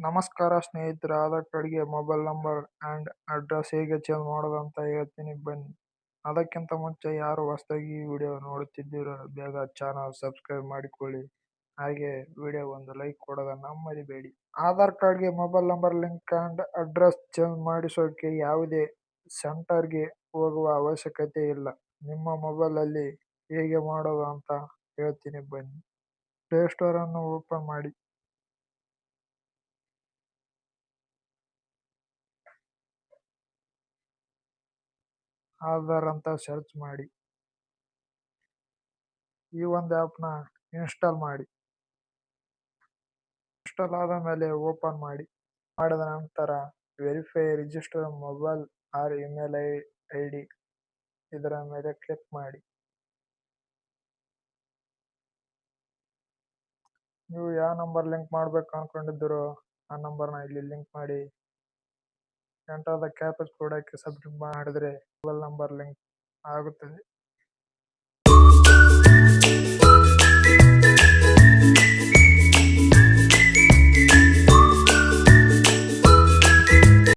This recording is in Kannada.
ನಮಸ್ಕಾರ ಸ್ನೇಹಿತರೆ, ಆಧಾರ್ ಕಾರ್ಡ್ಗೆ ಮೊಬೈಲ್ ನಂಬರ್ ಆ್ಯಂಡ್ ಅಡ್ರೆಸ್ ಹೇಗೆ ಚೇಂಜ್ ಮಾಡೋದು ಅಂತ ಹೇಳ್ತೀನಿ ಬನ್ನಿ. ಅದಕ್ಕಿಂತ ಮುಂಚೆ ಯಾರು ಹೊಸದಾಗಿ ಈ ವಿಡಿಯೋ ನೋಡುತ್ತಿದ್ದೀರೋ ಬೇಗ ಚಾನಲ್ ಸಬ್ಸ್ಕ್ರೈಬ್ ಮಾಡಿಕೊಳ್ಳಿ. ಹಾಗೆ ವಿಡಿಯೋ ಒಂದು ಲೈಕ್ ಕೊಡೋದನ್ನ ಮರಿಬೇಡಿ. ಆಧಾರ್ ಕಾರ್ಡ್ಗೆ mobile number link and address change ಮಾಡಿಸೋಕೆ ಯಾವುದೇ ಸೆಂಟರ್ಗೆ ಹೋಗುವ ಅವಶ್ಯಕತೆ ಇಲ್ಲ. ನಿಮ್ಮ ಮೊಬೈಲಲ್ಲಿ ಹೇಗೆ ಮಾಡೋದು ಅಂತ ಹೇಳ್ತೀನಿ ಬನ್ನಿ. ಪ್ಲೇಸ್ಟೋರ್ ಅನ್ನು ಓಪನ್ ಮಾಡಿ. ಆಧಾರ್ ಅಂತ ಸರ್ಚ್ ಮಾಡಿ. ಈ ಒಂದು ಆ್ಯಪ್ನ ಇನ್ಸ್ಟಾಲ್ ಮಾಡಿ. ಇನ್ಸ್ಟಾಲ್ ಆದ ಮೇಲೆ ಓಪನ್ ಮಾಡಿ. ಮಾಡಿದ ನಂತರ verify register mobile R email ID ಇದರ ಮೇಲೆ ಕ್ಲಿಕ್ ಮಾಡಿ. ನೀವು ಯಾವ ನಂಬರ್ ಲಿಂಕ್ ಮಾಡ್ಬೇಕು ಅನ್ಕೊಂಡಿದ್ದೀರೋ ಆ ನಂಬರ್ನ ಇಲ್ಲಿ ಲಿಂಕ್ ಮಾಡಿ. Enter the captcha code hockey submit ಮಾಡಿದ್ರೆ ಮೊಬೈಲ್ ನಂಬರ್ ಲಿಂಕ್ ಆಗುತ್ತದೆ.